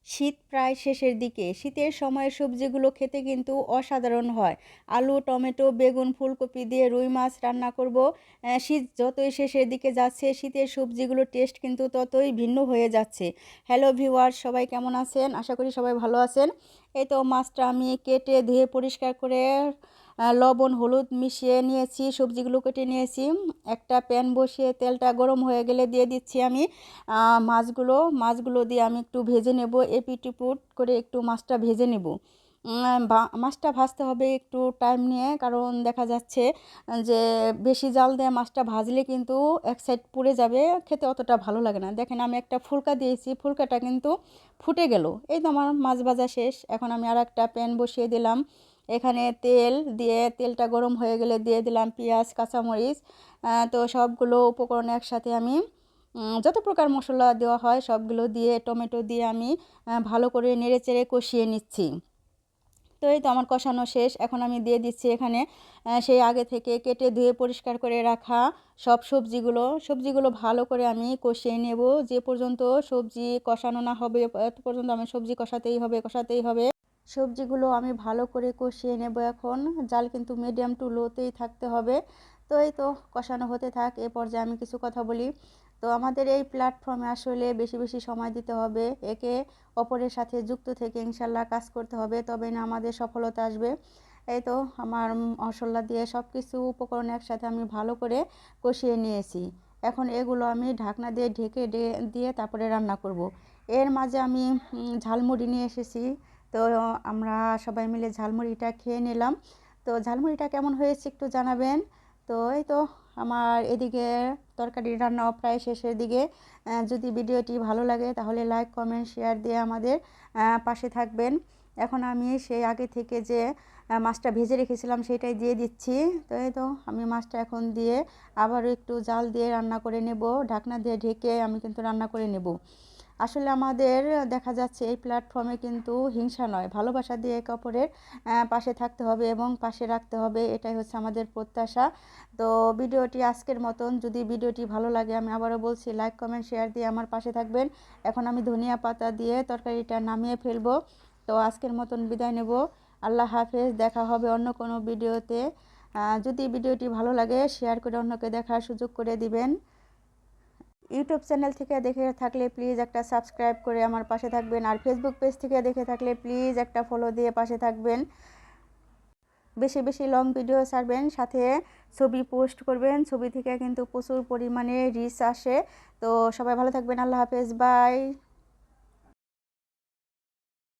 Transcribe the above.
শীত প্রায় শেষের দিকে। শীতের সময়ের সবজিগুলো খেতে কিন্তু অসাধারণ হয়। আলু, টমেটো, বেগুন, ফুলকপি দিয়ে রুই মাছ রান্না করব। শীত যতই শেষের দিকে যাচ্ছে, শীতের সবজিগুলোর টেস্ট কিন্তু ততই ভিন্ন হয়ে যাচ্ছে। হ্যালো ভিউয়ার্স, সবাই কেমন আছেন? আশা করি সবাই ভালো আছেন। এই তো মাছটা আমি কেটে ধুয়ে পরিষ্কার করে লবণ হলুদ মিশিয়ে নিয়েছি, সবজিগুলো কেটে নিয়েছি। একটা প্যান বসিয়ে তেলটা গরম হয়ে গেলে দিয়ে দিচ্ছি আমি মাছগুলো দিয়ে আমি একটু ভেজে নেব, এপিট ওপিট করে একটু মাছটা ভেজে নেব। মাছটা ভাজতে হবে একটু টাইম নিয়ে, কারণ দেখা যাচ্ছে যে বেশি জাল দিয়ে মাছটা ভাজলে কিন্তু এক সাইড পুড়ে যাবে, খেতে অতটা ভালো লাগে না। দেখেন আমি একটা ফুলকা দিয়েছি, ফুলকাটা কিন্তু ফুটে গেল। এই তো আমার মাছ ভাজা শেষ। এখন আমি আর একটা প্যান বসিয়ে দিলাম, এখানে তেল দিয়ে তেলটা গরম হয়ে গেলে দিয়ে দিলাম পেঁয়াজ কাঁচামরিচ। তো সবগুলো উপকরণ একসাথে আমি যত প্রকার মশলা দেওয়া হয় সবগুলো দিয়ে টমেটো দিয়ে আমি ভালো করে নেড়েচেড়ে কষিয়ে নিচ্ছি। তো এই তো আমার কষানো শেষ। এখন আমি দিয়ে দিচ্ছি এখানে সেই আগে থেকে কেটে ধুয়ে পরিষ্কার করে রাখা সব সবজিগুলো ভালো করে আমি কষিয়ে নেব। যে পর্যন্ত সবজি কষানো না হবে তত পর্যন্ত আমি সবজি কষাতেই হবে। সবজিগুলো আমি ভালো করে কষিয়ে নেব এখন। জাল কিন্তু মিডিয়াম টু লোতেই থাকতে হবে। তো এই তো কষানো হতে থাক, এ পর্যায়ে আমি কিছু কথা বলি। তো আমাদের এই প্ল্যাটফর্মে আসলে বেশি বেশি সময় দিতে হবে, একে অপরের সাথে যুক্ত থেকে ইনশাল্লাহ কাজ করতে হবে, তবে না আমাদের সফলতা আসবে। এই তো আমার মশলা দিয়ে সব কিছু উপকরণ একসাথে আমি ভালো করে কষিয়ে নিয়েছি। এখন এগুলো আমি ঢাকনা দিয়ে ঢেকে দিয়ে তারপরে রান্না করব। এর মাঝে আমি ঝালমুড়ি নিয়ে এসেছি। তো আমরা সবাই মিলে ঝালমুড়িটা খেয়ে নিলাম। তো ঝালমুড়িটা কেমন হয়েছে একটু জানাবেন। তো এই তো আমার এদিকে তরকারি রান্না প্রায় শেষের দিকে। যদি ভিডিওটি ভালো লাগে তাহলে লাইক কমেন্ট শেয়ার দিয়ে আমাদের পাশে থাকবেন। এখন আমি সেই আগে থেকে যে মাছটা ভেজে রেখেছিলাম সেটাই দিয়ে দিচ্ছি। তো এই তো আমি মাছটা এখন দিয়ে আবারও একটু জাল দিয়ে রান্না করে নেব, ঢাকনা দিয়ে ঢেকে আমি কিন্তু রান্না করে নেব। আসলে আমাদের দেখা যাচ্ছে এই প্ল্যাটফর্মে কিন্তু হিংসা নয়, ভালোবাসা দিয়ে একে অপরের পাশে থাকতে হবে এবং পাশে রাখতে হবে, এটাই হচ্ছে আমাদের প্রত্যাশা। তো ভিডিওটি আজকের মতন, যদি ভিডিওটি ভালো লাগে আমি আবারও বলছি লাইক কমেন্ট শেয়ার দিয়ে আমার পাশে থাকবেন। এখন আমি ধনিয়া পাতা দিয়ে তরকারিটা নামিয়ে ফেলবো। তো আজকের মতন বিদায় নেব। আল্লাহ হাফেজ, দেখা হবে অন্য কোনো ভিডিওতে। যদি ভিডিওটি ভালো লাগে শেয়ার করে অন্যকে দেখার সুযোগ করে দিবেন। ইউটিউব চ্যানেল থেকে দেখে থাকলে প্লিজ একটা সাবস্ক্রাইব করে আমার পাশে থাকবেন, আর ফেসবুক পেজ থেকে দেখে থাকলে প্লিজ একটা ফলো দিয়ে পাশে থাকবেন। বেশি বেশি লং ভিডিও ছাড়বেন, সাথে ছবি পোস্ট করবেন, ছবি থেকে কিন্তু প্রচুর পরিমাণে রিচ আসে। তো সবাই ভালো থাকবেন, আল্লাহ হাফেজ, বাই।